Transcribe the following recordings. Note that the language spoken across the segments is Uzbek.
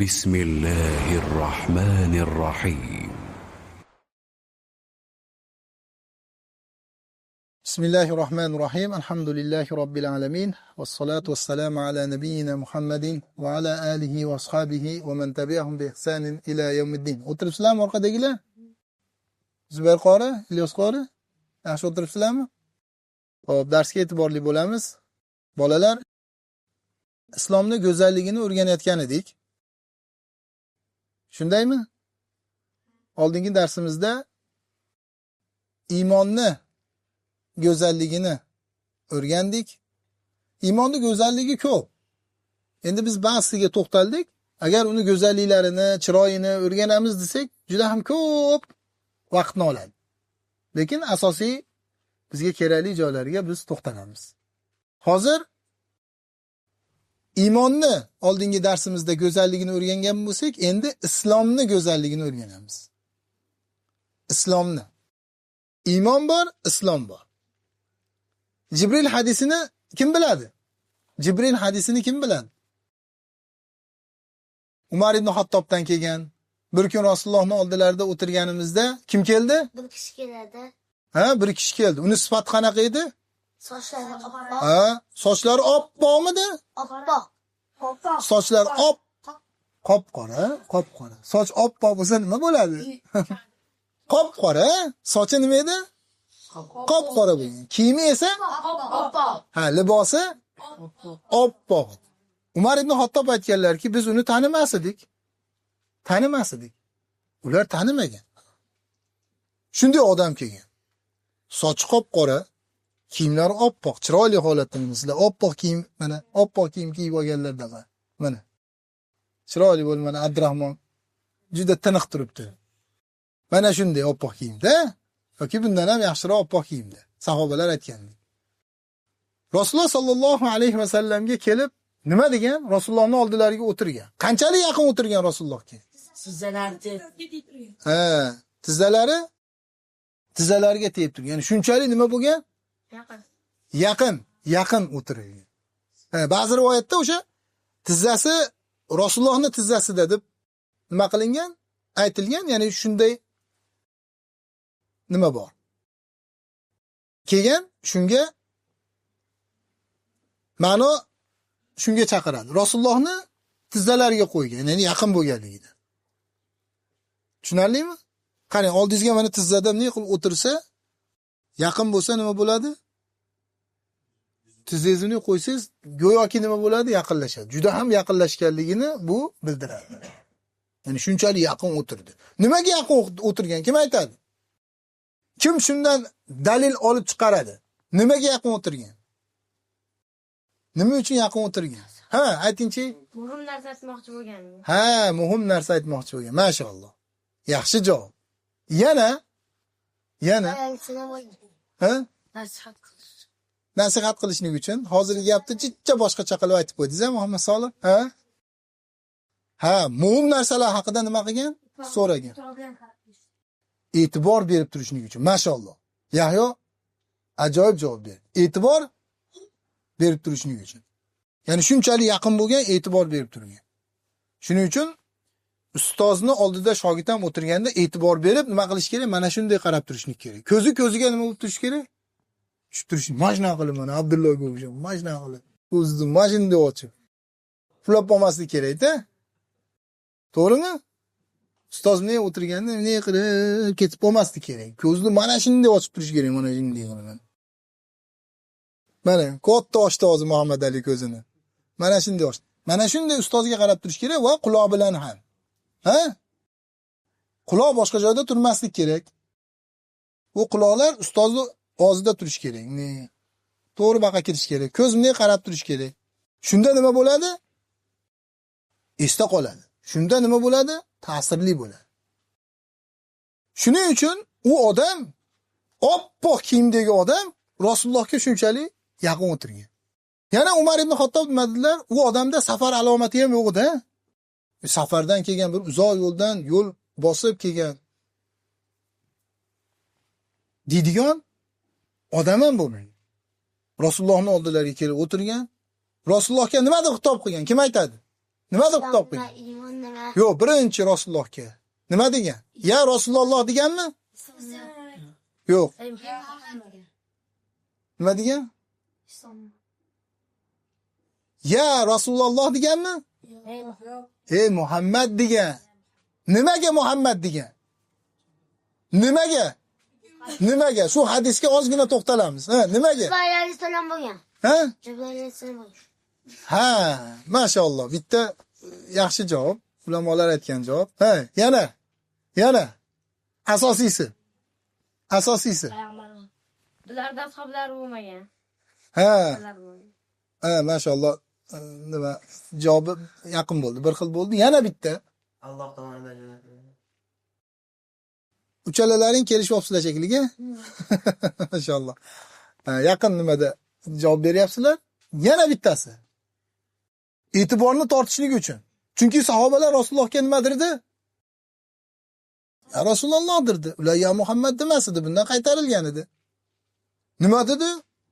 بسم الله الرحمن الرحيم. بسم الله الرحمن الرحيم. الحمد لله رب العالمين والصلاة والسلام على نبينا محمد وعلى آله وأصحابه ومن تبعهم بإحسان إلى يوم الدين. O'tiribsizlarmi orqadagilar? Zubayr qori, Ilyos qori, yaxshi o'tiribsizlarmi? Xo'p, darsga e'tiborli bo'lamiz. Bolalar, islomning go'zalligini o'rganayotgan edik. Shundaymi? Oldingi darsimizda iymonni go'zalligini o'rgandik. Iymonning go'zalligi ko'p. Endi biz ba'zisiga to'xtaldik. Agar uni go'zalliklarini, chiroyini o'rganamiz desak, juda ham ko'p vaqtni oladi. Lekin asosiy bizga kerakli joylariga biz to'xtalamiz. Hozir iymonni oldingi darsimizda go'zalligini o'rgangan bo'lsak, endi islomning go'zalligini o'rganamiz. Islomni. Iymon bor, islom bor. Jibril hadisini kim biladi? Jibril hadisini kim biladi? Umar ibn Hattobdan kelgan. Bir kun Rasulullohning oldilarida o'tirganimizda kim keldi? Bir kishi keladi. Bir kishi keldi. Uni sifati qanaqa edi? Sochlari oppoq. Sochlari oppoqmidi? Oppoq. Sochlari qop-qora, qop-qora. Soch oppoq bo'lsa nima bo'ladi? Qop-qora, sochi nima edi? Qop-qora bo'lgan. Kiyimi esa Oppoq. libosi oppoq. Umar ibn Hattob aytganlarki, biz uni tanimas edik. Ular tanimagan. Shunday odam kelgan. Sochi qop-qora, kiyimlari oppoq, chiroyli holatda sizlar oppoq kiyim, mana oppoq kiyim kiyib olganlarda mana. Chiroyli bo'l, mana Abdurahmon juda tiniq turibdi. Mana shunday oppoq kiyimda, yoki bundan ham yaxshiroq oppoq kiyimda. Sahobalar aytgandi. Rasululloh sallallohu alayhi va sallamga kelib, nima degan? Rasulullohning oldilariga o'tirgan. Qanchalik yaqin o'tirgan Rasulullohga? Tizzalariga tegib turgan. Ya'ni shunchalik nima bo'lgan? Yaqin o'tirgan. Ba'zi rivoyatda o'sha tizzasi Rasulullohning tizzasida deb nima qilingan? Aytilgan, ya'ni shunday nima bor? Kelgan shunga ma'no shunga chaqiradi. Rasulullohni tizzalariga qo'ygan, ya'ni yaqin bo'lganligida. Tushunarlimi? Qarang, oldingizga mana tizzada nima qilib o'tirsa, yaqin bo'lsa nima bo'ladi? Tizzangizni qo'ysangiz, go'yoki nima bo'ladi? Yaqinlashadi. Juda ham yaqinlashganligini bu bildiradi. Ya'ni shunchalik yaqin o'tirdi. Nimaga yaqin o'tirgan? Kim aytadi? Kim shundan dalil olib chiqaradi? Nimaga yaqin o'tirgan? Nima uchun yaqin o'tirgan? Aytingchi. Muhim narsa aytmoqchi bo'lgan. Muhim narsa aytmoqchi bo'lgan. Mashalloh. Yaxshi javob. Yana nasihat qilishlik uchun hozirgi gapni jichcha boshqacha qilib aytib qo'ydingiz, Muhammad Solih? Muhim narsalar haqida nima qilgan? So'ragan. E'tibor berib turishlik uchun. Mashalloh. Yahyo ajoyib javob berdi. E'tibor berib turishlik uchun. Ya'ni shunchalik yaqin bo'lgan, e'tibor berib turgan. Shuning uchun ustozni oldida shogird ham o'tirganda e'tibor berib nima qilish kerak? Mana shunday qarab turishlik kerak. Ko'ziga nima bo'lib turish kerak? Tushib turishlik. Majna qilib mana Abdullohga o'xshab, majna qilib. Ko'zni majinda ochib. Fulab olmaslik kerak-da. To'g'rimi? Ustoz ne o'tirganda ne qilib ketib olmaslik kerak. Ko'zni mana shunday ochib turish kerak, mana shunday qilib. Mana katta ochdi hozir Muhammad Ali ko'zini. Mana shunday ochdi. Mana shunday ustozga qarab turish kerak va quloq bilan ham. Quloq boshqa joyda turmaslik kerak. Bu quloqlar ustozni og'zida turish kerak. To'g'ri baqa kirish kerak. Ko'z bunday qarab turish kerak. Shunda nima bo'ladi? Esda qoladi. Shunda nima bo'ladi? Ta'sirli bo'ladi. Shuning uchun u odam, oppoq kiyimdagi odam Rasulullohga shunchalik yaqin o'tirgan. Yana Umar ibn Hattob dedilar, u odamda safar alomati ham yo'q edi. Safardan kelgan, bir uzoq yo'ldan yo'l bosib kelgan deydigan odam ham bo'lmagan. Rasulullohning oldilariga kelib o'tirgan. Rasulullohga nima deb xitob qilgan? Kim aytadi? Nima deb xitob qilgan? nima? Yo'q, birinchi Rasulullohga. Nima degan? Ya Rasululloh deganmi? Yo'q. Nima degan? Ya Rasululloh deganmi? Ey Muhammad degan. Nimaga Muhammad degan? Nimaga? Nimaga? Shu hadisga ozgina to'xtalamiz. Ha, nimaga? Jibril alayhissalom bo'lgan. Ha? Jibril alayhissalom bo'lgan. Ha, mashalloh. Bitta yaxshi javob. Ulamolar aytgan javob. Ha, yana. Asosiysi. Bularda ashablar bo'lmagan. Ha. Ha, mashalloh. Nima javobi yaqin bo'ldi. Bir xil bo'ldi. Yana bitta. Alloh tomonidan jo'natilgan. Uchalalaring kelishibsizlar shekilli. Mashalloh. Yaqin nimada javob beryapsizlar? Yana bittasi. E'tiborni tortishligi uchun. Chunki sahobalar Rasulullohga nima dedi? Ya Rasululloh dedi. Ular ya Muhammad demas edi, bundan qaytarilgan edi. Nima dedi?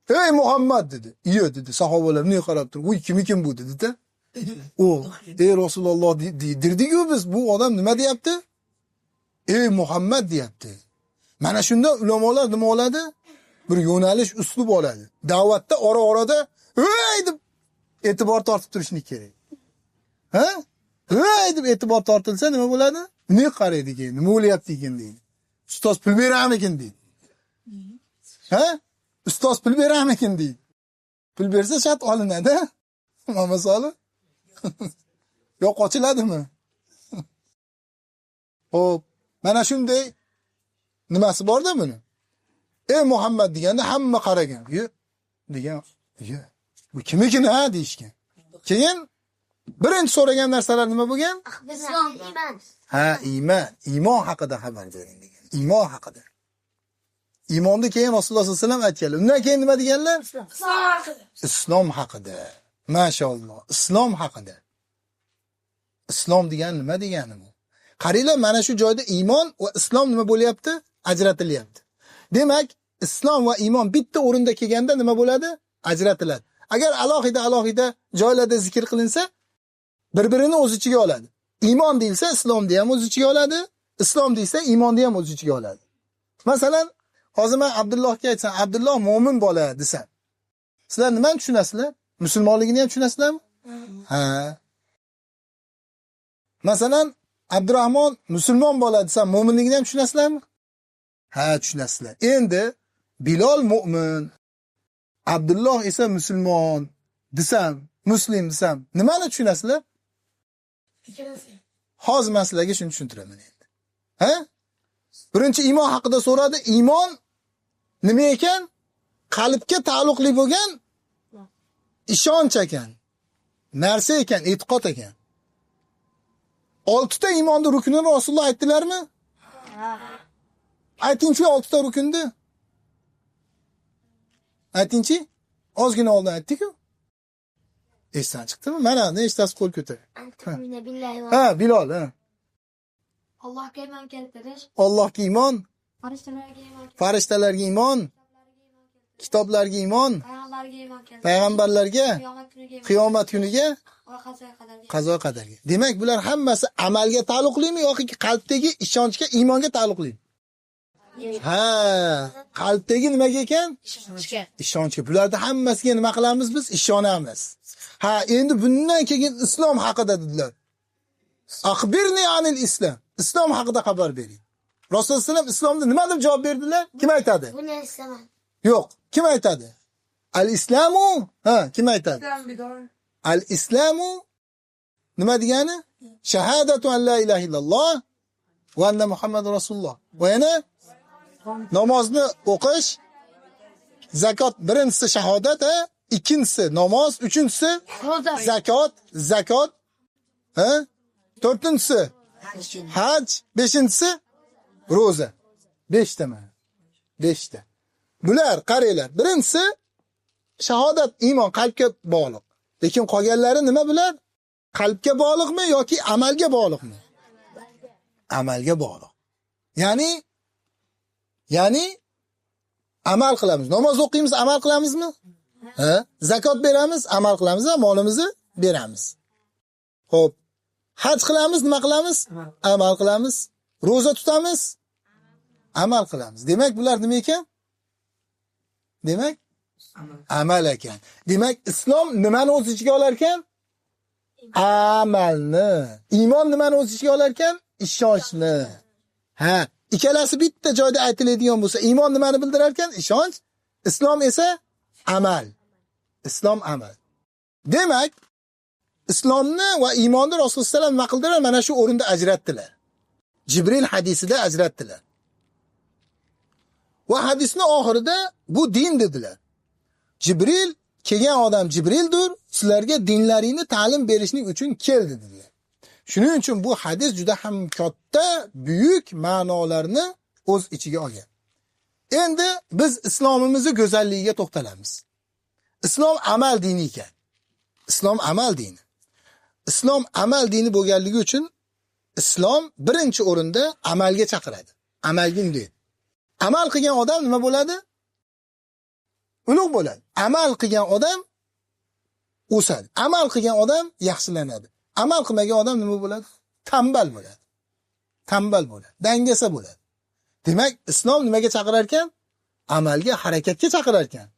Ey Muhammad dedi. Iyo dedi. Sahobalar ne qarab turib, "Uy, kim bu?" dedi-da. O, ey Rasululloh dirdik-ku biz. Bu odam nima deyapti? Ey Muhammad deyapti. Mana shunda ulamolar nima oladi? Bir yo'nalish uslub oladi. Da'vatda ora-orada "Ey" deb e'tibor tortib turishni kerak. Ha? "Ey" deb e'tibor tortilsa nima bo'ladi? Ne qaraydi ekan? Nima bo'lyapti ekan deydi. Ustoz pul berammikin deydi. Ha? Ustoz pul berammikin deydi. Pul bersa shart olinadi. Mana misoli. Yo'q, ochiladimi? Xo'p, mana shunday nimasi bor-da buni. Ey Muhammad deganda hamma qaragan. Yo, degan. Yo. Bu kimikini ha deyishgan. Keyin birinchi so'ragan narsalar nima bo'lgan? Islom, iymon. Ha, iymon haqida xabar bering degan. Iymon haqida. Iymonni keyin Rasululloh sollallohu alayhi vasallam aytganlar. Undan keyin nima deganlar? Islom haqida. Mashalloh, islom haqida. Islom degan nima degani bu? Qaranglar, mana shu joyda iymon va islom nima bo'lyapti? Ajratilyapti. Demak, islom va iymon bitta o'rinda kelganda nima bo'ladi? Ajratiladi. Agar alohida joylarda zikr qilinsa, bir-birini o'z ichiga oladi. Iymon deyilsa, islomni ham o'z ichiga oladi, islom deyilsa, iymonni ham o'z ichiga oladi. Masalan, hozir men Abdullohga aytsam, Abdulloh mo'min bola desam, sizlar nimani tushunasizlar? Musulmonligini ham tushunasizlarmi? Ha. Masalan, Abdurahmon musulmon bola desam, mo'minligini ham tushunasizlarmi? Ha, tushunasizlar. Endi Bilol mo'min, Abdulloh esa musulmon desam, muslim desam, nimani tushunasizlar? Hozir men sizlarga shuni tushuntiraman endi. Ha? Birinchi iymon haqida so'radi. Iymon nima ekan? Qalbga taalluqli bo'lgan ishonch ekan. Narsa ekan, e'tiqod ekan. 6 ta iymonning rukunini Rasululloh aytdilarmi? Aytingchi 6 ta rukunni. Aytingchi? Ozgina oldin aytdik-ku. Esdan chiqdimi? Mana nechtasi qo'l ko'tar. Antumina billahi va Ha, Bilol, ha. Allohga iymon keltirish, Allohga iymon, farishtalarga iymon keltirish, farishtalarga iymon, kitoblarga iymon, payg'ambarlarga iymon keltirish, payg'ambarlarga, qiyomat kuniga iymon qiyomat kuniga, va qazo-qadarga. qazo qadarga. Demak, bular hammasi amalga taalluqlimi yoki qalbdagi ishonchga, iymonga taalluqlimi? Ha, qalbdagi nimaga ekan? Ishonchga. Ishonchga. Bularda hammasiga nima qilamiz biz? Ishonamiz. Ha, endi bundan keyin islom haqida dedilar. Akhbirni anil islom. Islom haqida xabar bering. Rasululloh sollallohu alayhi vasallam islomni nima deb javob berdilar? Kim aytadi? Buni islaman. Yo'q, kim aytadi? Al-islamu? Ha, kim aytadi? Al-islamu nima degani? Shahadatu an la ilaha illalloh va anna Muhammadur rasululloh. Va yana namozni o'qish, zakot, birinchisi shahodat, ikkinchisi namoz, uchinchisi zakot, ha? To'rtinchisi haj, beshinchisi roza. 5 ta mana. 5 ta. Bular qaranglar. Birinchisi shahodat, iymon qalbga bog'liq. Lekin qolganlari nima bular? Qalbga bog'liqmi yoki amalga bog'liqmi? Amalga bog'liq. Ya'ni amal qilamiz. Namoz o'qiymiz, amal qilamizmi? Ha? Zakot beramiz, amal qilamiz va molimizni beramiz. Xo'p. Haj qilamiz, nima qilamiz? Amal qilamiz. Roza tutamiz, amal qilamiz. Demak, bular nima ekan? Demak, amal ekan. Demak, islom nimani o'z ichiga olar ekan? Amalni. Iymon nimani o'z ichiga olar ekan? Ishonchni. Ha, ikkalasi bitta joyda aytiladigan bo'lsa, iymon nimani bildirar ekan? Ishonch. Islom esa amal. Islom amal. Demak, islomni va iymonni Rasululloh sollallohu alayhi vasallam nima qildilar? Mana shu o'rinda ajratdilar. Jibril hadisida ajratdilar. Va hadisning oxirida bu din dedilar. Jibril kelgan odam Jibrildir, sizlarga dinlaringni ta'lim berishning uchun keldi dedilar. Shuning uchun bu hadis juda ham katta, buyuk ma'nolarni o'z ichiga olgan. Endi biz islomimizni go'zalligiga to'xtalamiz. Islom amal dini ekan. Islom amal dini. Islom amal dini bo'lganligi uchun islom birinchi o'rinda amalga chaqiradi. Amalga undaydi. Amal qilgan odam nima bo'ladi? Ulug' bo'ladi. Amal qilgan odam o'sadi. Amal qilgan odam yaxshilanadi. Amal qilmagan odam nima bo'ladi? Tambal bo'ladi. Tambal bo'ladi. Dangasa bo'ladi. Demak, islom nimaga chaqirar ekan? Amalga, harakatga chaqirar ekan.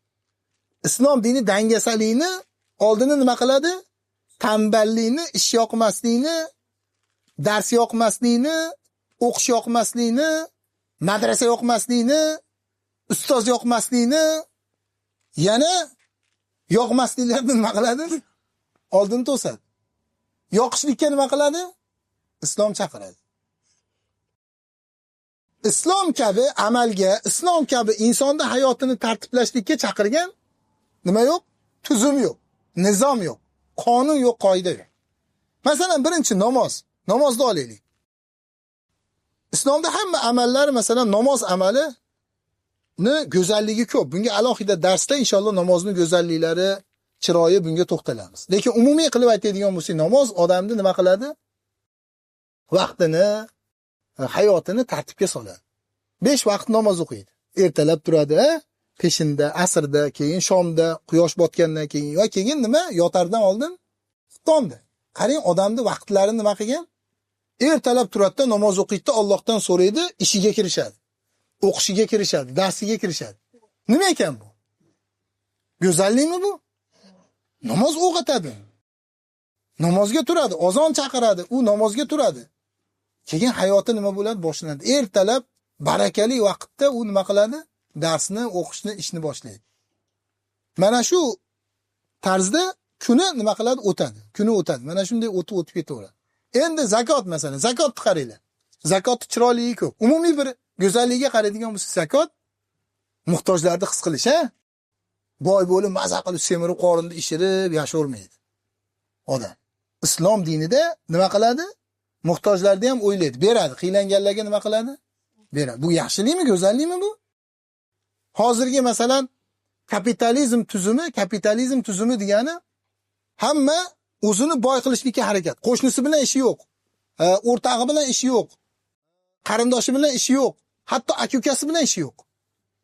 Islom dini dangasalikni oldini nima qiladi? Tamballikni, ish yoqmaslikni, dars yoqmaslikni, o'qish yoqmaslikni, madrasa yoqmaslikni, ustoz yoqmaslikni, yana yoqmasliklarni nima qiladi? Oldin to'sadi. Yoqishlikka nima qiladi? Islom chaqiradi. Islom kabi amalga, islom kabi insonda hayotini tartiblashlikka chaqirgan nima yo'q? Tuzum yo'q, nizom yo'q, qonun yo'q, qoida yo'q. Masalan, birinchi namoz. Namozni olaylik. Islomda hamma amallar, masalan, namoz amali go'zalligi ko'p. Bunga alohida darsda inshaalloh namozning go'zalliklari, chiroyi bunga to'xtalamiz. Lekin umumiy qilib aytadigan bo'lsak, namoz odamni nima qiladi? Vaqtini, hayotini tartibga soladi. 5 vaqt namoz o'qiydi. Ertalab turadi, peshinda, asrda, keyin shomda, quyosh botgandan keyin va keyin nima? Yotardan oldin xuftonda. Qarang, odamni vaqtlarini nima qilgan? Ertalab turadi, namoz o'qiydi, Allohdan so'raydi, ishiga kirishadi. O'qishiga kirishadi, darsiga kirishadi. Nima ekan bu? Go'zallikmi bu? Namoz o'qitadi. Namozga turadi, azon chaqiradi, u namozga turadi. Keyin hayoti nima bo'ladi? Boshlanadi. Ertalab barakali vaqtda u nima qiladi? Darsni, o'qishni, ishni boshlaydi. Mana shu tarzda kuni nima qiladi? O'tadi. Kuni o'tadi. Mana shunday o'tib ketaveradi. Endi zakot masalan, zakotni qaranglar. Zakotning chiroyligi ko'p. Umumiy bir go'zalligiga qaraydigan bo'lsa, zakot muhtojlarni his qilish, ha? Boy bo'lib, maza qilib, semirib, qorinni ishirib yashavermaydi odam. Islom dinida nima qiladi? Muhtojlarni ham o'ylaydi, beradi. Qiylanganlarga nima qiladi? Beradi. Bu yaxshilikmi, go'zallikmi bu? Hozirgi masalan kapitalizm tuzumi degani hamma o'zini boy qilishlikka harakat. Qo'shnisi bilan ishi yo'q. O'rtog'i bilan ishi yo'q. Qarindoshi bilan ishi yo'q. Hatto aka-ukasi bilan ishi yo'q.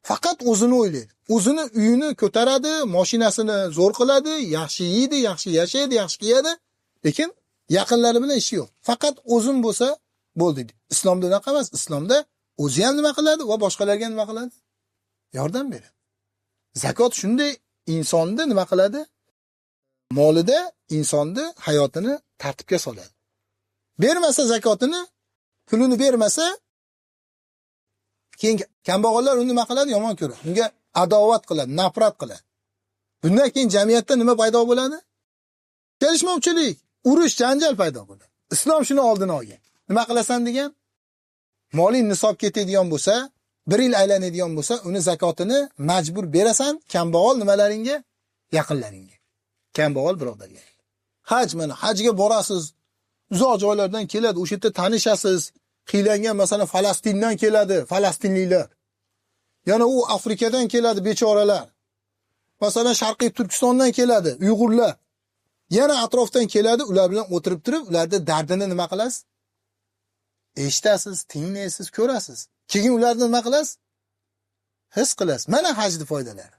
Faqat o'zini o'ylaydi. O'zini uyini ko'taradi, mashinasini zo'r qiladi, yaxshi yeydi, yaxshi yashaydi, yaxshi kiyadi, lekin yaqinlari bilan ishi yo'q. Faqat o'zim bo'lsa bo'ldi. Islomda unaqa emas. Islomda o'zi ham nima qiladi va boshqalarga nima qiladi? Yordam beradi. Zakot shunday insonni nima qiladi? Molida insonni hayotini tartibga soladi. Bermasa zakotini, pulini bermasa, keyin kambag'allar uni nima qiladi? Yomon ko'radi. Unga adovat qiladi, nafrat qiladi. Bundan keyin jamiyatda nima paydo bo'ladi? Kelishmovchilik, urush, janjal paydo bo'ladi. Islom shuni oldini olgan. Nima qilasan degan? Moling nisob ketadigan bo'lsa, 1 yil aylanadigan bo'lsa, uni zakotini majbur berasan kambag'al nimalaringga, yaqinlaringga. Kambag'al birodarga. Haj, mana hajga borasiz. Uzoq joylardan keladi, o'sha yerda tanishasiz. Qiylangan masalan Falastindan keladi, falastinliklar. Yana u Afrikadan keladi bechoralar. Masalan Sharqiy Turkistondan keladi Uyg'urlar. Yana atrofdan keladi, ular bilan o'tirib turib, ularda dardini nima qilasiz? Eshitasiz, tinglaysiz, ko'rasiz. Keyin ularni nima qilasiz? His qilasiz. Mana hajning foydalari.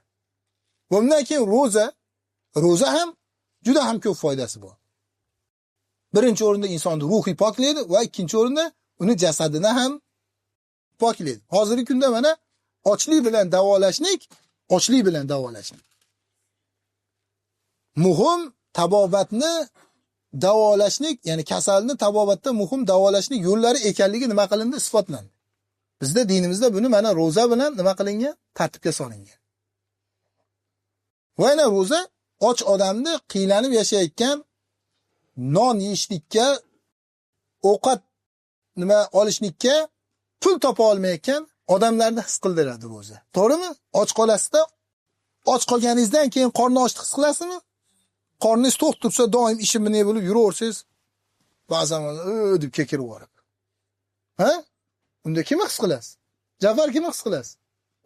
Bundan keyin roza ham juda ham ko'p foydasi bor. Birinchi o'rinda insonni ruhiy poklaydi va ikkinchi o'rinda uni jasadini ham poklaydi. Hozirgi kunda mana ochlik bilan davolashlik. Muhim tabobatni davolashlik, ya'ni kasalni tabobatda muhim davolashlik yo'llari ekanligi nima qilindi? Isbotlandi. Bizda dinimizda buni mana roza bilan nima qilingan? Tartibga solingan. Va yana roza och odamni qiynalib yashayotgan, non yeyishlikka, ovqat olishlikka pul topa olmayotgan odamlarni his qildiradi roza. To'g'rimi? Och qolasizda, och qolganingizdan keyin qorni ochlik his qilasizmi? Qorningiz to'q tursa, doim ishim bilan bo'lib yuraversangiz, ba'zan deb kekirib yorib. Ha? Unda kim his qilasiz? Jafar kim his qilasiz?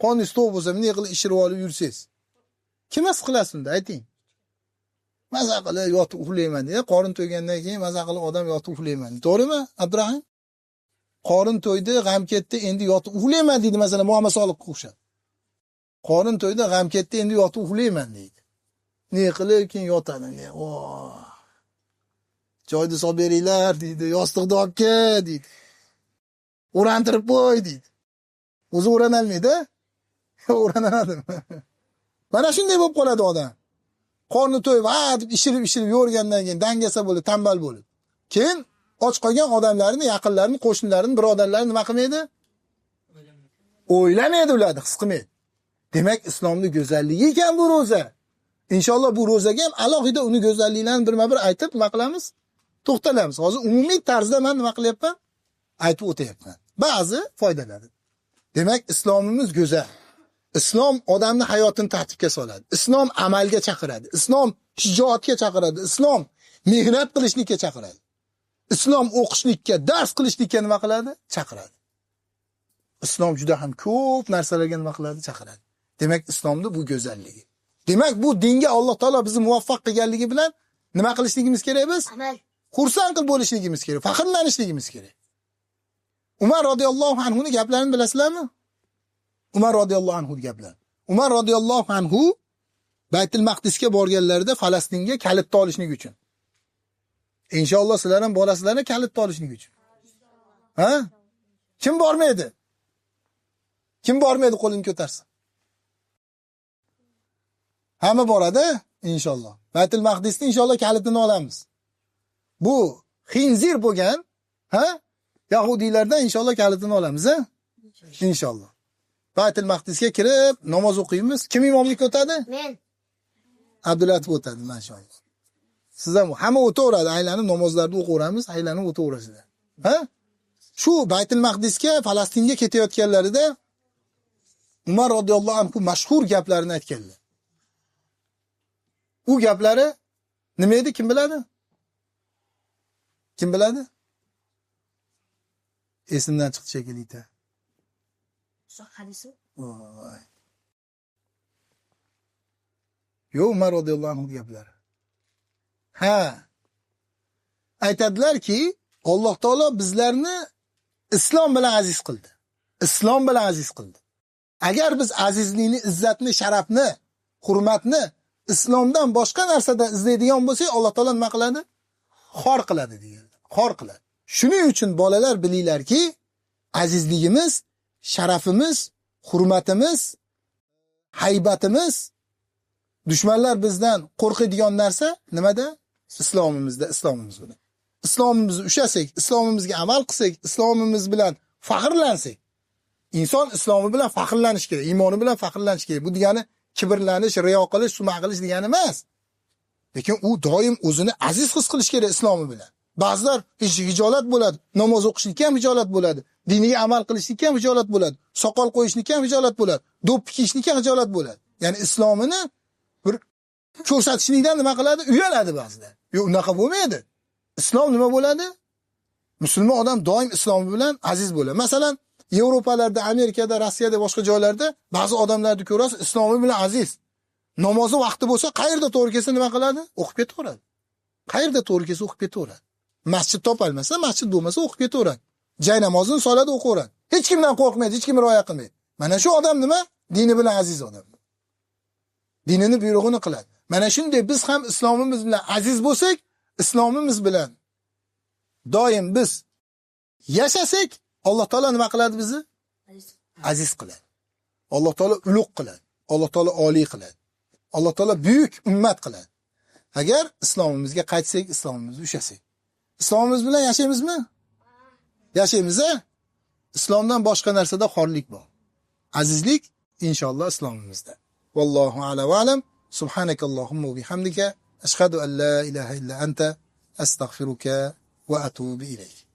Qorningiz to'q bo'lsa, bunday qilib ishirib olib yursangiz, kim his qilasiz unda? Ayting. Maza qilib yotib uxlayman deya, qorin to'ygandan keyin maza qilib odam yotib uxlayman. To'g'rimi, Abdurahim? Qorin to'ydi, g'am ketdi, endi yotib uxlayman deydi, masalan, Muhammad Soliqqa o'xshab. Qorin to'ydi, g'am ketdi, endi yotib uxlayman deydi. Ne qilib keyin yotadi. Joyni solib beringlar deydi, yostiqni olib kel deydi. O'rantirib qo'y deydi. O'zi o'ranolmaydi. O'ranadimi? Mana shunday bo'lib qoladi odam. Qorni to'yib, deb ishirib yo'rgandan keyin dangasa bo'lib, tambal bo'lib. Keyin och qolgan odamlarni, yaqinlarini, qo'shnilarini, birodarlarini nima qilmaydi? O'ylamaydi ularni, his qilmaydi. Demak, islomning go'zalligi ekan bu roza. Inshaalloh bu rozaga ham alohida uni go'zalliklarini birma-bir aytib nima qilamiz? To'xtalamiz. Hozir umumiy tarzda men nima qilyapman? Aytib o'tayapman. Ba'zi foydalari. Demak, islomimiz go'zal. Islom odamni hayotini tartibga soladi. Islom amalga chaqiradi. Islom shijoatga chaqiradi. Islom mehnat qilishlikka chaqiradi. Islom o'qishlikka, dars qilishlikka nima qiladi? Chaqiradi. Islom juda ham ko'p narsalarga nima qiladi? Chaqiradi. Demak, islomda bu go'zalligi. Demak, bu dinga Alloh taolo bizni muvaffaq qilganligi bilan nima qilishligimiz kerak biz? Amal. Xursand qilib bo'lishligimiz kerak, faxrlanishligimiz kerak. Umar radhiyallohu anhu ning gaplarini bilasizlarmi? Umar radhiyallohu anhu gaplari. Umar radhiyallohu anhu Baytul Maqdisga borganlarida Falastinga kalitni olishlik uchun. Inshaalloh sizlar ham bolasizlarni kalitni olishlik uchun. Ha? Kim bormaydi? Kim bormaydi qo'lini ko'tarsa? Hamma boradi inshaalloh. Baytul Maqdisni inshaalloh kalitini olamiz. Bu xinzir bo'lgan, ha? Yahudiylardan inshaalloh kalitini olamiz, ha? Inshaalloh. Baytul Maqdisga kirib namoz o'qiymiz. Kim imomlik o'tadi? Men. Abdulatif o'tadi, mashallah. Siz ham hamma o'taveradi, aylanib namozlarni o'qiyveramiz, aylanib o'taverasizlar. Ha? Shu Baytul Maqdisga, Falastinga ketayotganlarida Umar radhiyallohu anhu mashhur gaplarini aytganlar. U gaplari nima edi, kim biladi? Kim biladi? Esimdan chiqdi shekilli. Hadisi. Voy. Yo, Umar radhiyallohu anhu gaplari. Ha. Aytadilar-ki, Alloh taolo bizlarni islom bilan aziz qildi. Islom bilan aziz qildi. Agar biz azizlikni, izzatni, sharafni, hurmatni islomdan boshqa narsada izlaydigan bo'lsak, Alloh taolo nima qiladi? Xor qiladi deganlar. Xor qiladi. Shuning uchun bolalar bilinglarki, azizligimiz, sharafimiz, hurmatimiz, haybatimiz, dushmanlar bizdan qo'rqadigan narsa nimada? Islomimizda, islomimiz bilan. Islomimizni ushasak, islomimizga amal qilsak, islomimiz bilan faxrlansak, inson islomi bilan faxrlanish kerak, iymoni bilan faxrlanish kerak. Bu degani kibrlanish, riyo qilish, sum'a qilish degani emas. Lekin u doim o'zini aziz his qilish kerak islomi bilan. Ba'zilar hijolat bo'ladi, namoz o'qishlikka ham hijolat bo'ladi, diniga amal qilishlikka ham hijolat bo'ladi, soqol qo'yishlikka ham hijolat bo'ladi, do'ppi kiyishlikka ham hijolat bo'ladi. Ya'ni islomini bir ko'rsatishlikdan nima qiladi? Uyaladi ba'zilar. Yo'q, unaqa bo'lmaydi. Islom nima bo'ladi? Musulmon odam doim islomi bilan aziz bo'ladi. Masalan, Yevropalarda, Amerikada, Rossiyada, boshqa joylarda ba'zi odamlarni ko'rasiz, islomi bilan aziz. Namozi vaqti bo'lsa, qayerda to'g'ri kelsa nima qiladi? O'qib ketaveradi. Qayerda to'g'ri kelsa o'qib ketaveradi. Masjid topolmasa, masjid bo'lmasa o'qib ketaveradi. Jay namozini soladi, o'qiyveradi. Hech kimdan qo'rqmaydi, hech kim rioya qilmaydi. Mana shu odam nima? Dini bilan aziz odam. Dinini buyrug'ini qiladi. Mana shunday biz ham islomimiz bilan aziz bo'lsak, islomimiz bilan doim biz yashasak, Alloh taolo nima qiladi bizni? Aziz qiladi. Alloh taolo ulug' qiladi. Alloh taolo oliy qiladi. Alloh taolo buyuk ummat qiladi. Agar islomimizga qaytsak, islomimizga ushasak. Islomimiz bilan yashaymizmi? Yashaymiz-a? Islomdan boshqa narsada xorlik bor. Azizlik inshaalloh islomimizda. Vallohu a'lam va alam. Subhanakallohumma va bihamdika ashhadu an la ilaha illa anta astagfiruka va atubu ilayk.